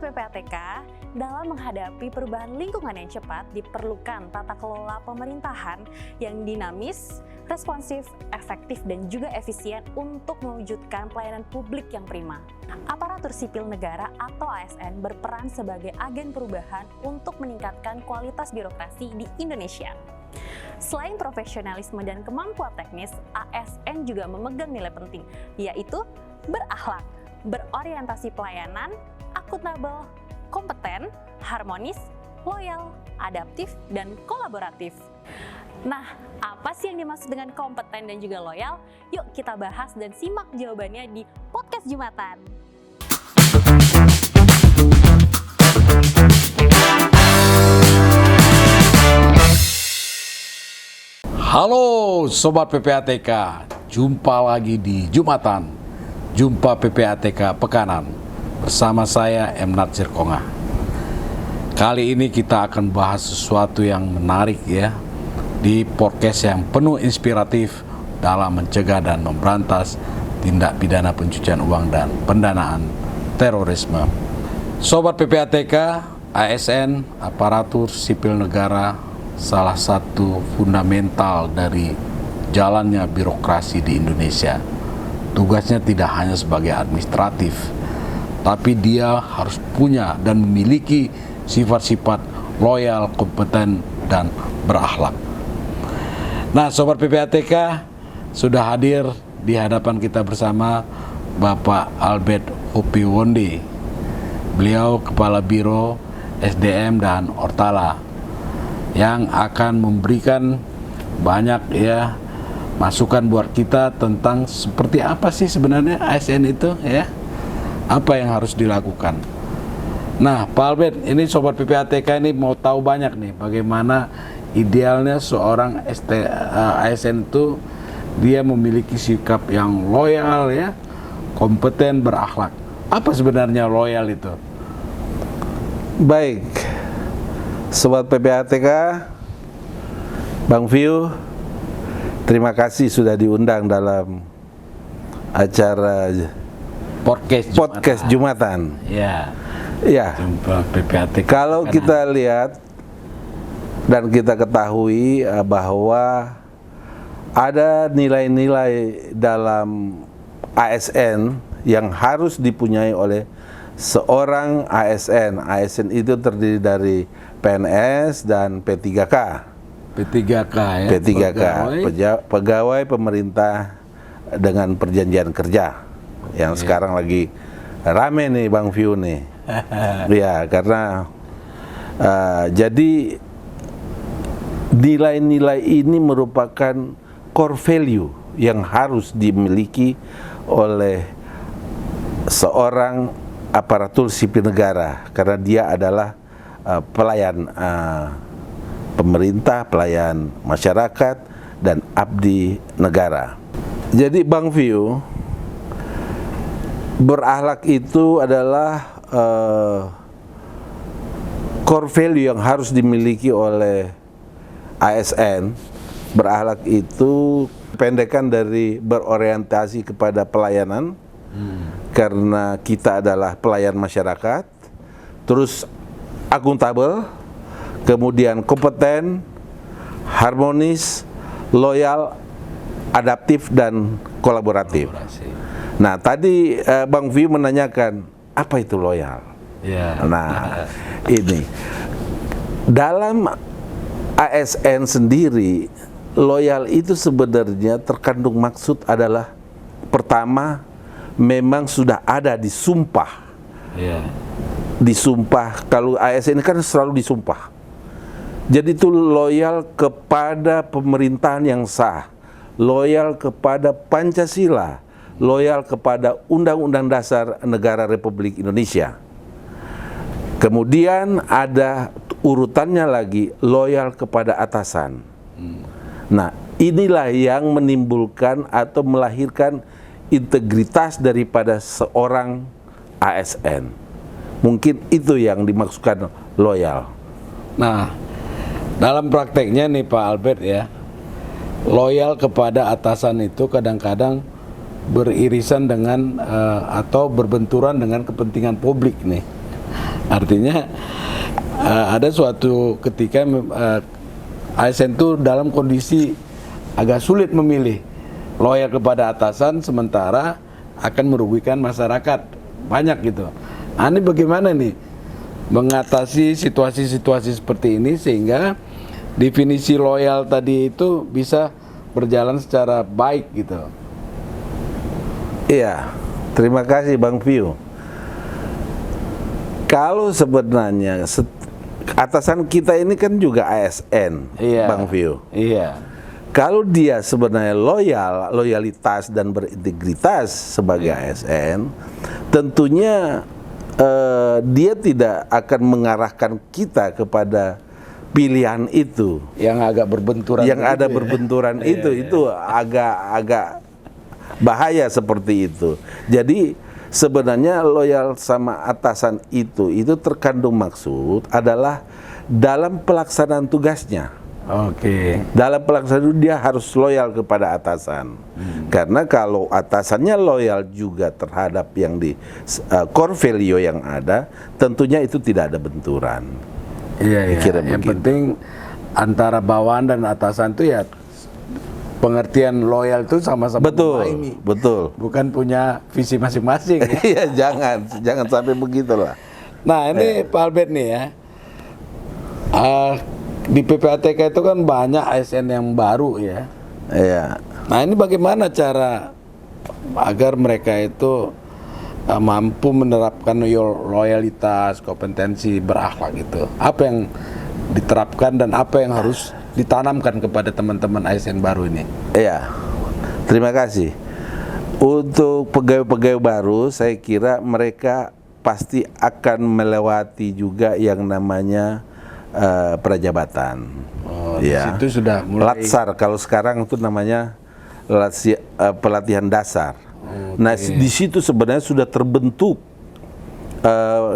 PPATK, dalam menghadapi perubahan lingkungan yang cepat diperlukan tata kelola pemerintahan yang dinamis, responsif, efektif, dan juga efisien untuk mewujudkan pelayanan publik yang prima. Aparatur sipil negara atau ASN berperan sebagai agen perubahan untuk meningkatkan kualitas birokrasi di Indonesia. Selain profesionalisme dan kemampuan teknis, ASN juga memegang nilai penting, yaitu berakhlak, berorientasi pelayanan, akuntabel, kompeten, harmonis, loyal, adaptif, dan kolaboratif. Nah, apa sih yang dimaksud dengan kompeten dan juga loyal? Yuk kita bahas dan simak jawabannya di Podcast Jumatan. Halo Sobat PPATK, jumpa lagi di Jumatan, Jumpa PPATK Pekanan. Bersama saya M. Natsir Konga. Kali ini kita akan bahas sesuatu yang menarik ya, di podcast yang penuh inspiratif dalam mencegah dan memberantas tindak pidana pencucian uang dan pendanaan terorisme. Sobat PPATK, ASN, aparatur sipil negara, salah satu fundamental dari jalannya birokrasi di Indonesia. Tugasnya tidak hanya sebagai administratif, tapi dia harus punya dan memiliki sifat-sifat loyal, kompeten, dan berakhlak. Nah, Sobat PPATK, sudah hadir di hadapan kita bersama Bapak Albert Hopiwonde. Beliau Kepala Biro SDM dan Ortala, yang akan memberikan banyak ya masukan buat kita tentang seperti apa sih sebenarnya ASN itu ya. Apa yang harus dilakukan. Nah, Pak Albert, ini Sobat PPATK ini mau tahu banyak nih bagaimana idealnya seorang ASN itu dia memiliki sikap yang loyal ya, kompeten, berakhlak. Apa sebenarnya loyal itu? Baik, Sobat PPATK, Bang View, terima kasih sudah diundang dalam acara Podcast Jumatan. Ya. Jumpa PPATK. Kalau kita lihat dan kita ketahui bahwa ada nilai-nilai dalam ASN yang harus dipunyai oleh seorang ASN. ASN itu terdiri dari PNS dan P3K. P3K ya. P3K, pegawai pemerintah dengan perjanjian kerja. Yang sekarang lagi rame nih Bang View nih. Ya, karena jadi nilai-nilai ini merupakan core value yang harus dimiliki oleh seorang aparatur sipil negara, karena dia adalah pelayan pemerintah, pelayan masyarakat, dan abdi negara. Jadi Bang View, berakhlak itu adalah core value yang harus dimiliki oleh ASN. Berakhlak itu pendekan dari berorientasi kepada pelayanan, karena kita adalah pelayan masyarakat. Terus akuntabel, kemudian kompeten, harmonis, loyal, adaptif, dan kolaboratif. Nah, tadi Bang View menanyakan, apa itu loyal? Ya. Nah, ini dalam ASN sendiri, loyal itu sebenarnya terkandung maksud adalah, pertama, memang sudah ada di sumpah. Ya. Disumpah, kalau ASN kan selalu disumpah. Jadi itu loyal kepada pemerintahan yang sah, loyal kepada Pancasila, loyal kepada Undang-Undang Dasar Negara Republik Indonesia. Kemudian ada urutannya lagi, loyal kepada atasan. Nah, inilah yang menimbulkan atau melahirkan integritas daripada seorang ASN. Mungkin itu yang dimaksudkan loyal. Nah, dalam prakteknya nih Pak Albert ya, loyal kepada atasan itu kadang-kadang beririsan dengan atau berbenturan dengan kepentingan publik nih. Artinya ada suatu ketika ASN itu dalam kondisi agak sulit memilih loyal kepada atasan sementara akan merugikan masyarakat banyak gitu. Ini bagaimana nih mengatasi situasi-situasi seperti ini sehingga definisi loyal tadi itu bisa berjalan secara baik gitu. Iya, terima kasih Bang Vio. Kalau sebenarnya atasan kita ini kan juga ASN, Iya. Bang Vio. Iya. Kalau dia sebenarnya loyalitas dan berintegritas sebagai ASN, tentunya dia tidak akan mengarahkan kita kepada pilihan itu. Yang agak berbenturan. Yang ada gitu ya. berbenturan Iya, itu agak bahaya seperti itu. Jadi sebenarnya loyal sama atasan itu terkandung maksud adalah dalam pelaksanaan tugasnya. Oke. Dalam pelaksanaan itu dia harus loyal kepada atasan. Karena kalau atasannya loyal juga terhadap yang di core value yang ada, tentunya itu tidak ada benturan. Iya, iya. Kira Yang begitu. penting antara bawahan dan atasan itu ya pengertian loyal itu sama-sama memahami. Betul. Bukan punya visi masing-masing ya. Iya, jangan sampai begitulah. Nah ini Pak Albert nih ya, di PPATK itu kan banyak ASN yang baru ya. Iya. Nah ini bagaimana cara agar mereka itu mampu menerapkan loyalitas, kompetensi, berakhlak gitu. Apa yang diterapkan dan apa yang harus ditanamkan kepada teman-teman ASN baru ini? Iya. Terima kasih. Untuk pegawai-pegawai baru, saya kira mereka pasti akan melewati juga yang namanya prajabatan. Oh, Ya. di situ sudah mulai. Latsar, kalau sekarang itu namanya pelatihan dasar. Nah, di situ sebenarnya sudah terbentuk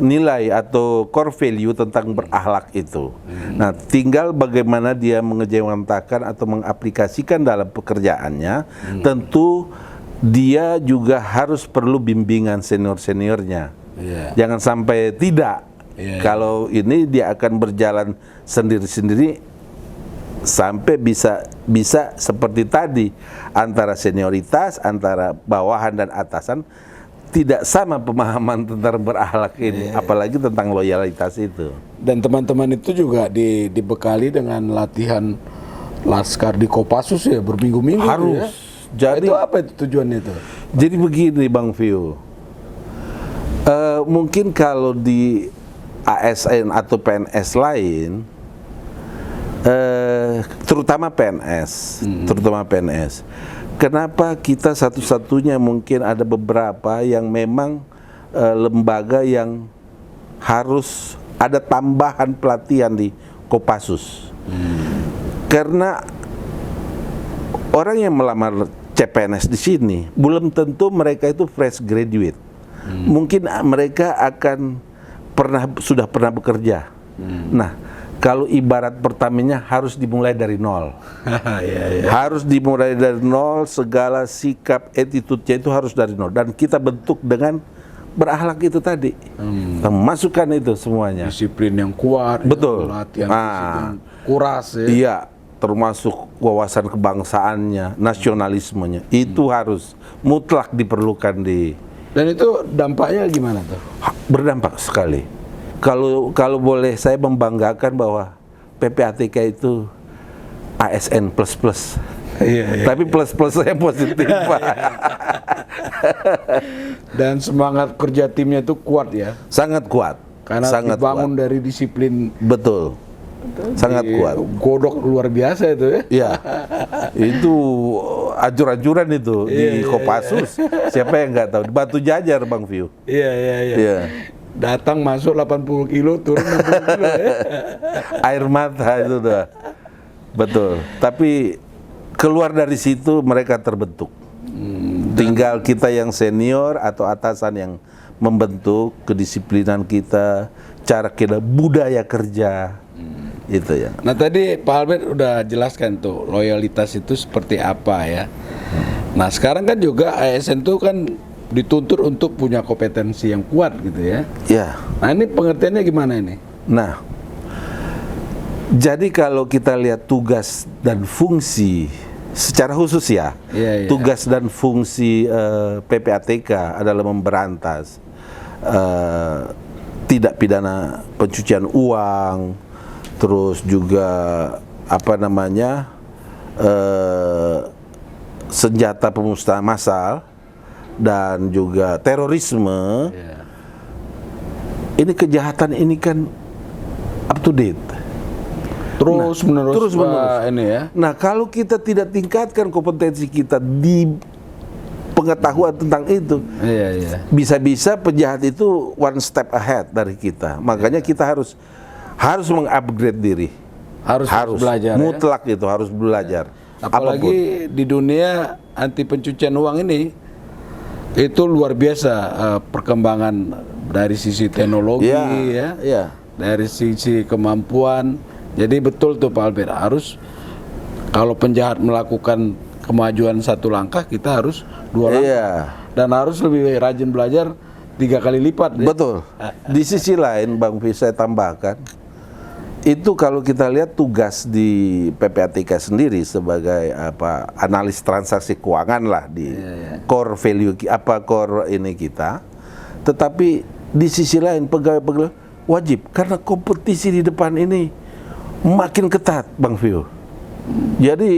nilai atau core value tentang berakhlak itu. Nah, tinggal bagaimana dia mengejawantakan atau mengaplikasikan dalam pekerjaannya. Tentu dia juga harus perlu bimbingan senior-seniornya. Iya. Jangan sampai tidak. Iya, Kalau ini dia akan berjalan sendiri-sendiri sampai bisa seperti tadi, antara senioritas, antara bawahan dan atasan tidak sama pemahaman tentang berakhlak ini, apalagi tentang loyalitas itu. Dan teman-teman itu juga dibekali dengan latihan laskar di Kopassus ya berminggu-minggu. Harus. Ya. Jadi Itu apa itu tujuannya itu? Jadi begini Bang Vio, mungkin kalau di ASN atau PNS lain, terutama PNS, kenapa kita satu-satunya mungkin ada beberapa yang memang lembaga yang harus ada tambahan pelatihan di Kopassus. Karena orang yang melamar CPNS di sini belum tentu mereka itu fresh graduate. Mungkin mereka akan sudah pernah bekerja. Nah, kalau ibarat pertamanya harus dimulai dari nol. Harus dimulai dari nol, segala sikap, attitude-nya itu harus dari nol. Dan kita bentuk dengan berakhlak itu tadi. Kita masukkan itu semuanya. Disiplin yang kuat, Betul. latihan fisik yang kuras ya. Iya, termasuk wawasan kebangsaannya, nasionalismenya. Itu harus mutlak diperlukan di. Dan itu dampaknya gimana tuh? Berdampak sekali. Kalau boleh saya membanggakan bahwa PPATK itu ASN plus. Iya. Tapi plus saya positif Pak. Dan semangat kerja timnya itu kuat ya. Sangat kuat. Karena sangat dibangun kuat. dari disiplin. Betul. Sangat kuat. Godok luar biasa itu ya. Iya. Itu ajur-ajuran itu di Kopassus. Siapa yang nggak tahu? Di Batu Jajar Bang Vio. Iya. Iya. Datang masuk 80 kilo, turun 60 kilo ya. Air mata itu dah. Betul. Tapi keluar dari situ mereka terbentuk. Tinggal kita yang senior atau atasan yang membentuk kedisiplinan kita, cara kita budaya kerja. Itu ya. Nah tadi Pak Albert udah jelaskan tuh loyalitas itu seperti apa ya. Nah sekarang kan juga ASN itu kan dituntut untuk punya kompetensi yang kuat gitu ya. Ya. Nah ini pengertiannya gimana ini? Nah, jadi kalau kita lihat tugas dan fungsi secara khusus ya, tugas dan fungsi PPATK adalah memberantas tidak pidana pencucian uang, terus juga senjata pemusnahan massal dan juga terorisme. Ini kejahatan ini kan up to date. Terus menerus ini ya. Nah, kalau kita tidak tingkatkan kompetensi kita di pengetahuan tentang itu, bisa-bisa penjahat itu one step ahead dari kita. Makanya kita harus mengupgrade diri. Harus belajar. Mutlak itu harus belajar. Apalagi di dunia anti pencucian uang ini itu luar biasa perkembangan dari sisi teknologi dari sisi kemampuan. Jadi betul tuh Pak Albert, harus kalau penjahat melakukan kemajuan satu langkah, kita harus 2 langkah. Dan harus lebih rajin belajar 3 kali lipat. Betul. Di sisi lain Bang Fis, saya tambahkan, itu kalau kita lihat tugas di PPATK sendiri sebagai analis transaksi keuangan lah di core value core ini kita. Tetapi di sisi lain pegawai wajib, karena kompetisi di depan ini makin ketat, Bang Fio. Jadi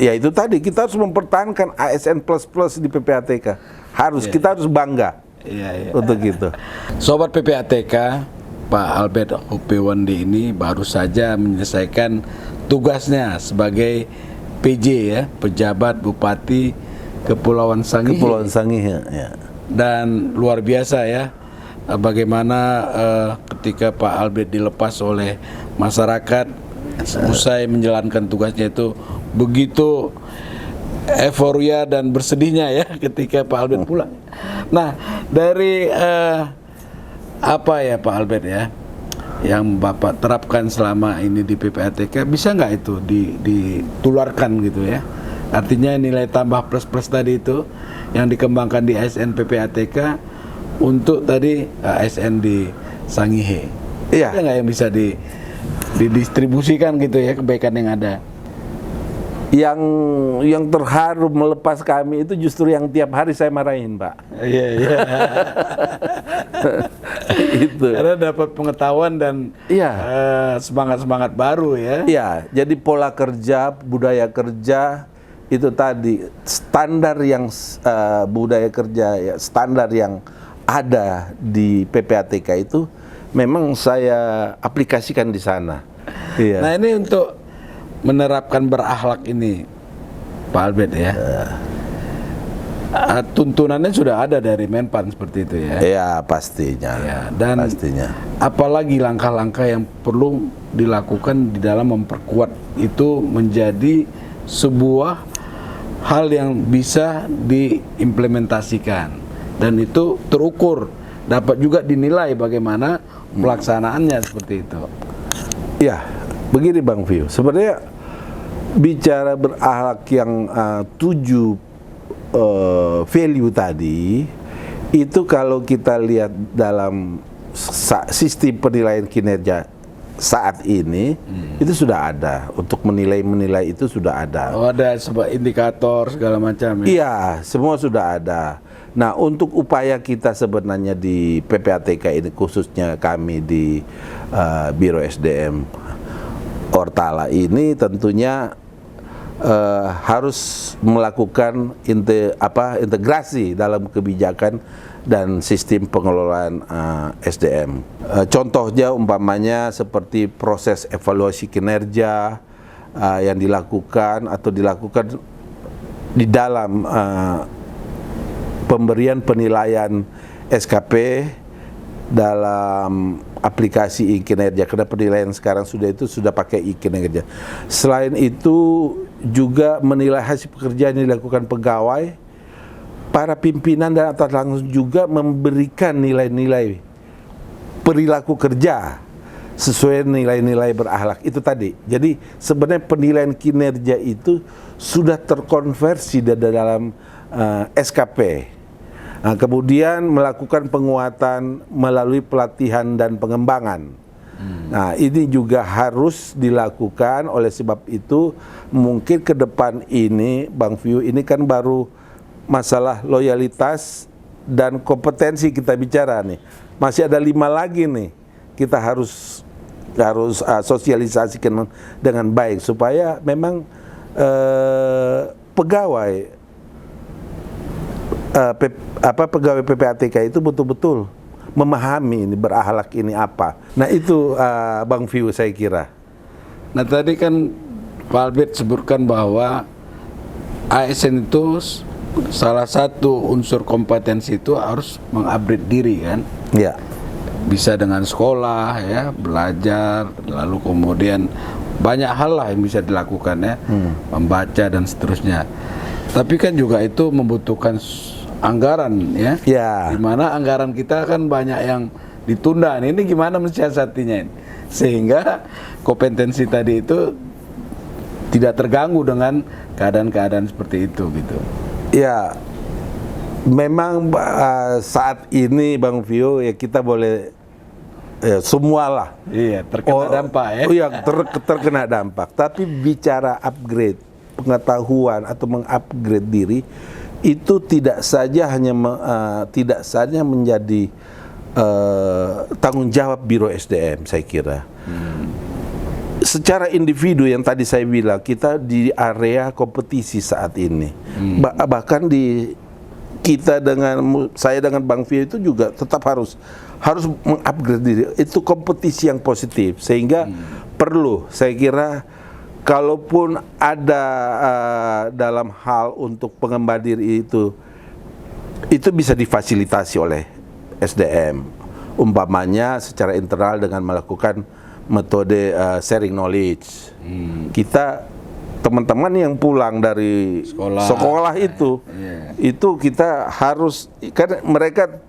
ya itu tadi, kita harus mempertahankan ASN plus di PPATK. Kita harus bangga untuk gitu. Sobat PPATK, Pak Albert Hupewandi ini baru saja menyelesaikan tugasnya sebagai PJ ya, pejabat Bupati Kepulauan Sangihe. Dan luar biasa ya, bagaimana ketika Pak Albert dilepas oleh masyarakat usai menjalankan tugasnya itu begitu euforia dan bersedihnya ya ketika Pak Albert pulang. Nah, dari apa ya Pak Albert ya yang Bapak terapkan selama ini di PPATK, bisa nggak itu ditularkan gitu ya? Artinya nilai tambah plus tadi itu yang dikembangkan di ASN PPATK untuk tadi ASN di Sangihe. Ada nggak yang bisa didistribusikan gitu ya, kebaikan yang ada? Yang terharu melepas kami itu justru yang tiap hari saya marahin, Pak. Iya. Itu. Karena dapat pengetahuan dan semangat baru ya. Iya, jadi pola kerja, budaya kerja itu tadi standar yang budaya kerja ya, standar yang ada di PPATK itu memang saya aplikasikan di sana. Iya. Nah ini untuk menerapkan berakhlak ini, Pak Albert ya. Tuntunannya sudah ada dari Menpan seperti itu ya. Iya pastinya. Ya, dan pastinya. Apalagi langkah-langkah yang perlu dilakukan di dalam memperkuat itu menjadi sebuah hal yang bisa diimplementasikan dan itu terukur, dapat juga dinilai bagaimana pelaksanaannya seperti itu. Ya, begini Bang Vio, sebenarnya bicara berakhlak yang 7 value tadi, itu kalau kita lihat dalam sistem penilaian kinerja saat ini, itu sudah ada, untuk menilai itu sudah ada. Oh, ada sebuah indikator segala macam ya? Iya, semua sudah ada. Nah, untuk upaya kita sebenarnya di PPATK ini, khususnya kami di Biro SDM Ortala ini tentunya harus melakukan integrasi dalam kebijakan dan sistem pengelolaan SDM. Contohnya umpamanya seperti proses evaluasi kinerja yang dilakukan di dalam pemberian penilaian SKP dalam aplikasi e-kinerja, karena penilaian sekarang sudah pakai e-kinerja. Selain itu juga menilai hasil pekerjaan yang dilakukan pegawai, para pimpinan dan atas langsung juga memberikan nilai-nilai perilaku kerja sesuai nilai-nilai berakhlak itu tadi. Jadi sebenarnya penilaian kinerja itu sudah terkonversi dalam SKP. Nah, kemudian melakukan penguatan melalui pelatihan dan pengembangan. Nah, ini juga harus dilakukan. Oleh sebab itu mungkin ke depan ini Bang View, ini kan baru masalah loyalitas dan kompetensi kita bicara nih. Masih ada 5 lagi nih. Kita harus sosialisasikan dengan baik supaya memang pegawai pegawai PPATK itu betul-betul memahami ini, berakhlak ini apa. Nah itu Bang View saya kira. Nah tadi kan Pak Albert sebutkan bahwa ASN itu salah satu unsur kompetensi itu harus mengupgrade diri kan. Ya. Bisa dengan sekolah ya, belajar, lalu kemudian banyak hal lah yang bisa dilakukan ya, membaca dan seterusnya. Tapi kan juga itu membutuhkan anggaran ya. Ya. Dimana anggaran kita kan banyak yang ditunda. Ini gimana mensiasatinya ini? Sehingga kompetensi tadi itu tidak terganggu dengan keadaan-keadaan seperti itu gitu. Ya. Memang saat ini Bang Vio ya kita boleh semualah. Iya, terkena dampak ya. Iya, terkena dampak. Tapi bicara upgrade pengetahuan atau mengupgrade diri itu tidak saja menjadi tanggung jawab Biro SDM saya kira. Secara individu yang tadi saya bilang kita di area kompetisi saat ini. Bahkan saya dengan Bang Vio itu juga tetap harus mengupgrade diri. Itu kompetisi yang positif sehingga perlu saya kira kalaupun ada dalam hal untuk pengembangan diri itu bisa difasilitasi oleh SDM. Umpamanya secara internal dengan melakukan metode sharing knowledge. Kita teman-teman yang pulang dari sekolah itu kita harus kan mereka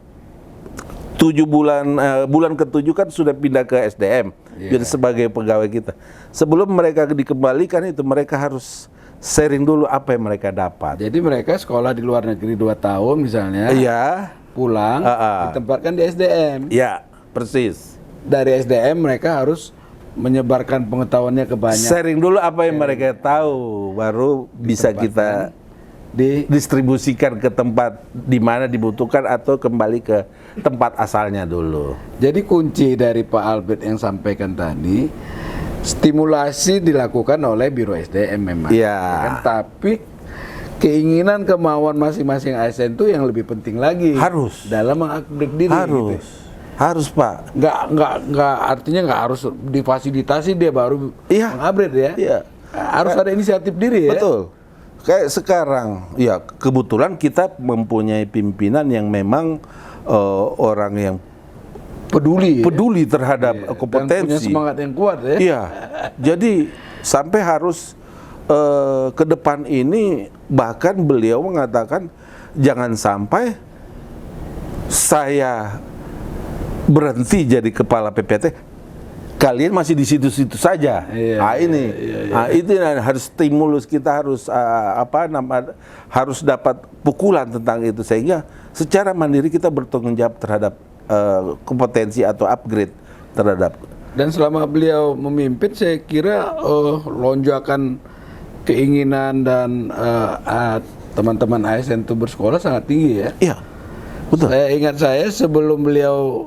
7 bulan ke-7 kan sudah pindah ke SDM jadi sebagai pegawai kita. Sebelum mereka dikembalikan itu mereka harus sharing dulu apa yang mereka dapat. Jadi mereka sekolah di luar negeri 2 tahun misalnya. Iya. Pulang ditempatkan di SDM. Iya, persis. Dari SDM mereka harus menyebarkan pengetahuannya ke banyak. Sharing dulu apa yang mereka tahu, baru bisa kita distribusikan ke tempat di mana dibutuhkan atau kembali ke tempat asalnya dulu. Jadi kunci dari Pak Albert yang sampaikan tadi, stimulasi dilakukan oleh Biro SDM memang. Iya. Kan? Tapi keinginan kemauan masing-masing ASN itu yang lebih penting lagi. Harus. Dalam mengupgrade diri. Harus. Gitu. Harus Pak. Artinya nggak harus difasilitasi dia baru mengupgrade ya. Iya. Harus ada inisiatif diri ya. Betul. Kayak sekarang, ya kebetulan kita mempunyai pimpinan yang memang orang yang peduli terhadap kompetensi. Dan punya semangat yang kuat ya. Iya. Jadi sampai harus ke depan ini bahkan beliau mengatakan jangan sampai saya berhenti jadi kepala PPAT, kalian masih di situ-situ saja. Itu harus stimulus kita harus dapat pukulan tentang itu sehingga secara mandiri kita bertanggung jawab terhadap kompetensi atau upgrade terhadap. Dan selama beliau memimpin saya kira lonjakan keinginan dan teman-teman ASN itu bersekolah sangat tinggi ya. Iya. Betul. Saya sebelum beliau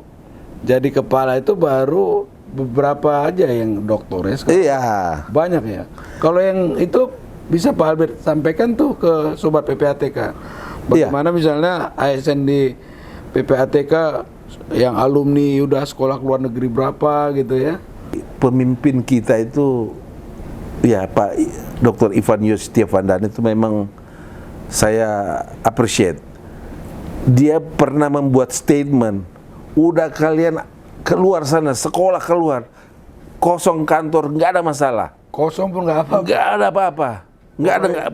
jadi kepala itu baru beberapa aja yang doktoris. Iya. Banyak ya. Kalau yang itu bisa Pak Albert sampaikan tuh ke Sobat PPATK. Bagaimana misalnya ASN di PPATK yang alumni udah sekolah ke luar negeri berapa gitu ya. Pemimpin kita itu ya Pak Dr. Ivan Yustiavandana itu memang saya appreciate. Dia pernah membuat statement, udah kalian keluar sana, sekolah keluar, kosong kantor, nggak ada masalah. Kosong pun nggak apa-apa. Nggak ada apa-apa.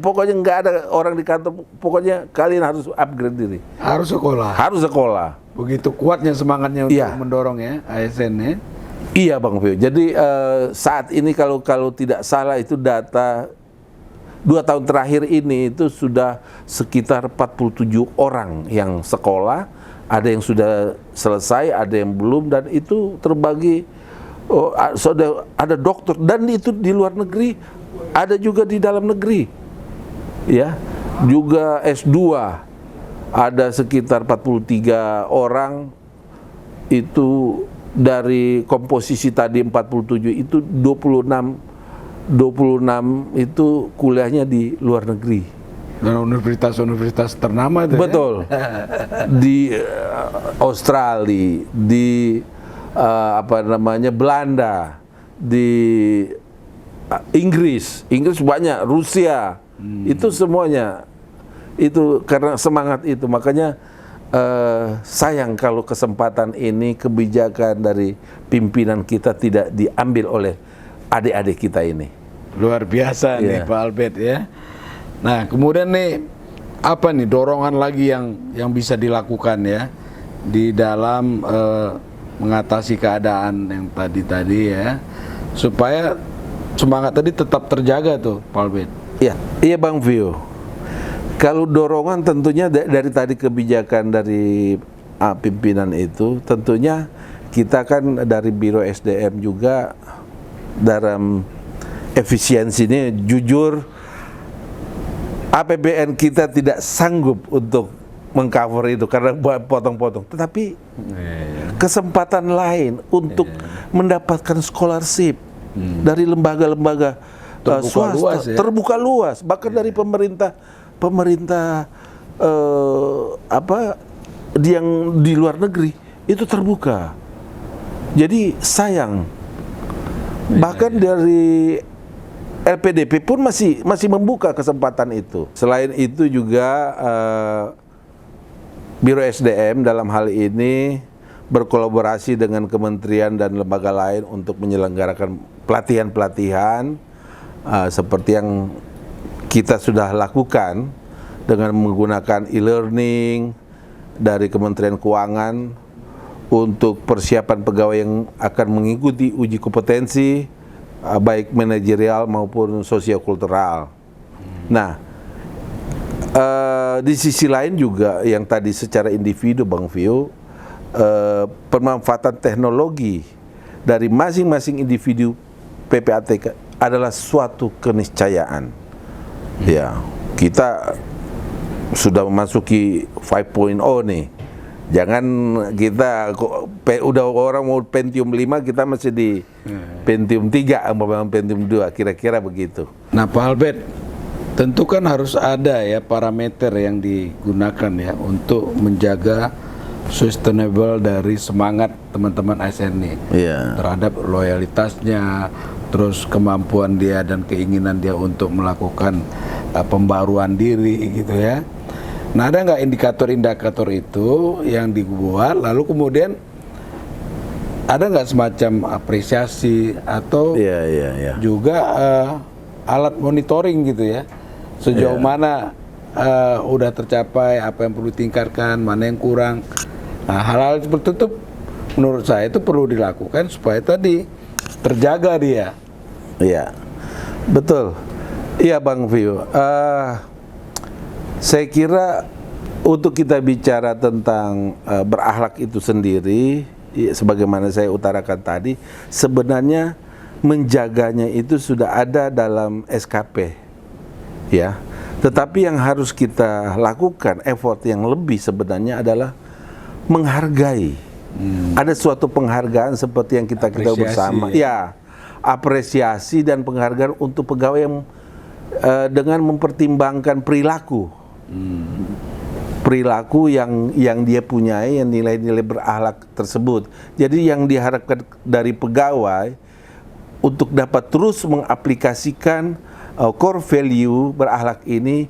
Pokoknya nggak ada orang di kantor. Pokoknya kalian harus upgrade diri. Harus sekolah. Harus sekolah. Begitu kuatnya semangatnya untuk mendorong ya ASN ya. Iya Bang Vio. Jadi saat ini kalau tidak salah itu data 2 tahun terakhir ini itu sudah sekitar 47 orang yang sekolah, ada yang sudah selesai, ada yang belum, dan itu terbagi, ada dokter, dan itu di luar negeri, ada juga di dalam negeri, ya, juga S2, ada sekitar 43 orang, itu dari komposisi tadi 47 itu 26 itu kuliahnya di luar negeri. Dan universitas-universitas ternama itu. Betul. Di Australia, di Belanda, di Inggris banyak, Rusia. Itu semuanya. Itu karena semangat itu, makanya sayang kalau kesempatan ini, kebijakan dari pimpinan kita tidak diambil oleh adik-adik kita ini. Luar biasa nih Pak Albert ya. Nah, kemudian nih apa nih dorongan lagi yang bisa dilakukan ya di dalam mengatasi keadaan yang tadi ya, supaya semangat tadi tetap terjaga tuh Pak Albert. Iya Bang Vio. Kalau dorongan tentunya dari tadi kebijakan dari pimpinan itu, tentunya kita kan dari Biro SDM juga dalam efisiensinya, jujur APBN kita tidak sanggup untuk mengcover itu karena potong-potong. Tetapi kesempatan lain untuk mendapatkan scholarship dari lembaga-lembaga swasta luas, terbuka luas, bahkan dari pemerintah yang di luar negeri itu terbuka. Jadi sayang. Bahkan dari LPDP pun masih membuka kesempatan itu. Selain itu juga Biro SDM dalam hal ini berkolaborasi dengan kementerian dan lembaga lain untuk menyelenggarakan pelatihan-pelatihan seperti yang kita sudah lakukan dengan menggunakan e-learning dari Kementerian Keuangan untuk persiapan pegawai yang akan mengikuti uji kompetensi baik manajerial maupun sosiokultural. Nah, di sisi lain juga yang tadi secara individu Bang Vio, pemanfaatan teknologi dari masing-masing individu PPATK adalah suatu keniscayaan. Ya, kita sudah memasuki 5.0 nih. Jangan kita udah orang mau Pentium 5, kita masih di Pentium 3 sama Pentium 2, kira-kira begitu. Nah Pak Albert, tentu kan harus ada ya parameter yang digunakan ya untuk menjaga sustainable dari semangat teman-teman ASN ini terhadap loyalitasnya, terus kemampuan dia dan keinginan dia untuk melakukan pembaruan diri gitu ya. Nah, ada nggak indikator-indikator itu yang dibuat, lalu kemudian ada nggak semacam apresiasi atau juga alat monitoring gitu ya, sejauh mana udah tercapai, apa yang perlu ditingkatkan, mana yang kurang. Nah, hal-hal seperti itu menurut saya itu perlu dilakukan supaya tadi terjaga dia. Iya, betul. Iya Bang Vio. Saya kira untuk kita bicara tentang berakhlak itu sendiri, sebagaimana saya utarakan tadi, sebenarnya menjaganya itu sudah ada dalam SKP, ya. Tetapi yang harus kita lakukan, effort yang lebih sebenarnya adalah menghargai. Ada suatu penghargaan seperti yang kita bersama, ya, apresiasi dan penghargaan untuk pegawai yang dengan mempertimbangkan perilaku yang dia punyai, yang nilai-nilai berakhlak tersebut. Jadi yang diharapkan dari pegawai untuk dapat terus mengaplikasikan core value berakhlak ini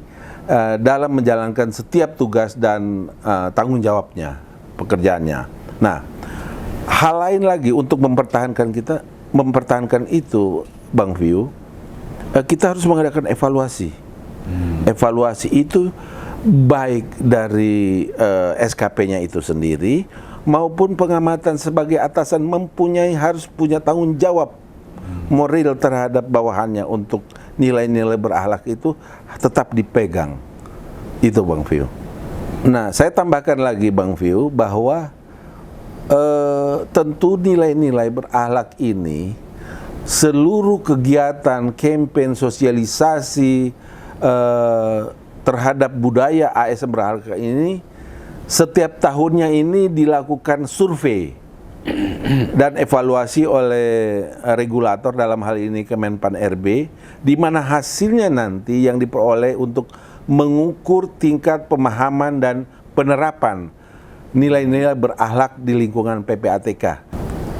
dalam menjalankan setiap tugas dan tanggung jawabnya, pekerjaannya. Nah, hal lain lagi untuk mempertahankan itu, Bang Vio, kita harus mengadakan evaluasi. Evaluasi itu baik dari SKP-nya itu sendiri maupun pengamatan sebagai atasan harus punya tanggung jawab moral terhadap bawahannya untuk nilai-nilai berakhlak itu tetap dipegang. Itu Bang Vio. Nah, saya tambahkan lagi Bang Vio bahwa tentu nilai-nilai berakhlak ini seluruh kegiatan campaign sosialisasi terhadap budaya ASN berakhlak ini setiap tahunnya ini dilakukan survei dan evaluasi oleh regulator, dalam hal ini Kemenpan RB, di mana hasilnya nanti yang diperoleh untuk mengukur tingkat pemahaman dan penerapan nilai-nilai berakhlak di lingkungan PPATK.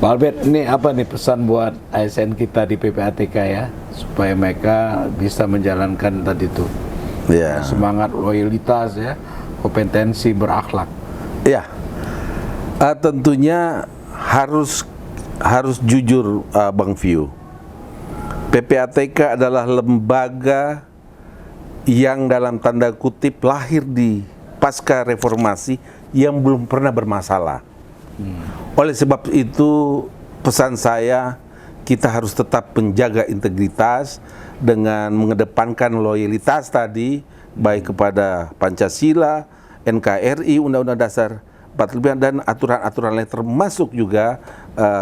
Pak Albert, ini apa nih pesan buat ASN kita di PPATK ya, supaya mereka bisa menjalankan tadi itu semangat loyalitas ya, kompetensi berakhlak. Ya, tentunya harus jujur Bang Vio. PPATK adalah lembaga yang dalam tanda kutip lahir di pasca reformasi yang belum pernah bermasalah. Oleh sebab itu pesan saya, kita harus tetap menjaga integritas dengan mengedepankan loyalitas tadi, baik kepada Pancasila, NKRI, Undang-Undang Dasar 45 dan aturan-aturan lain, termasuk juga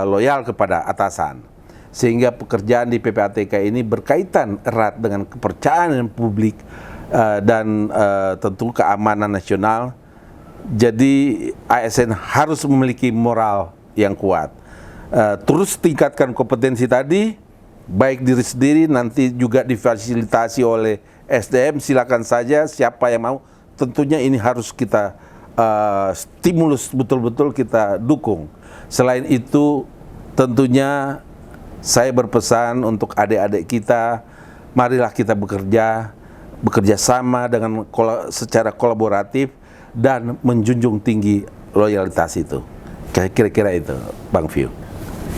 loyal kepada atasan. Sehingga pekerjaan di PPATK ini berkaitan erat dengan kepercayaan publik dan tentu keamanan nasional. Jadi ASN harus memiliki moral yang kuat. Terus tingkatkan kompetensi tadi, baik diri sendiri, nanti juga difasilitasi oleh SDM, silakan saja siapa yang mau. Tentunya ini harus kita stimulus, betul-betul kita dukung. Selain itu tentunya saya berpesan untuk adik-adik kita, marilah kita bekerja sama dengan secara kolaboratif dan menjunjung tinggi loyalitas itu. Kira-kira itu Bang Vio.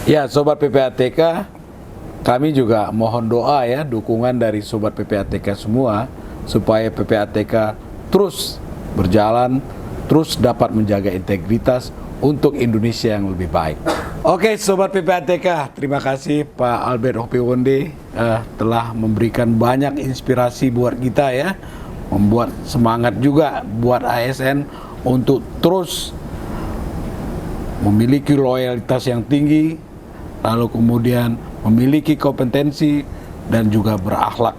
Ya, Sobat PPATK, kami juga mohon doa ya, dukungan dari Sobat PPATK semua, supaya PPATK terus berjalan, terus dapat menjaga integritas untuk Indonesia yang lebih baik. Oke, Sobat PPATK, terima kasih Pak Albert Hopiwonde telah memberikan banyak inspirasi buat kita ya, membuat semangat juga buat ASN untuk terus memiliki loyalitas yang tinggi, lalu kemudian memiliki kompetensi dan juga berakhlak.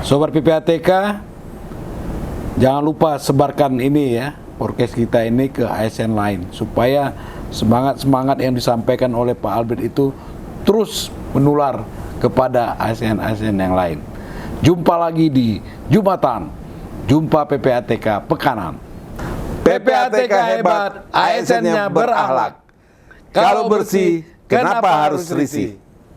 Sobat PPATK, jangan lupa sebarkan ini ya, podcast kita ini ke ASN lain, supaya semangat-semangat yang disampaikan oleh Pak Albert itu terus menular kepada ASN-ASN yang lain. Jumpa lagi di Jumatan, Jumpa PPATK Pekanan. PPATK hebat, ASN-nya berakhlak. Kalau bersih, kenapa harus risih?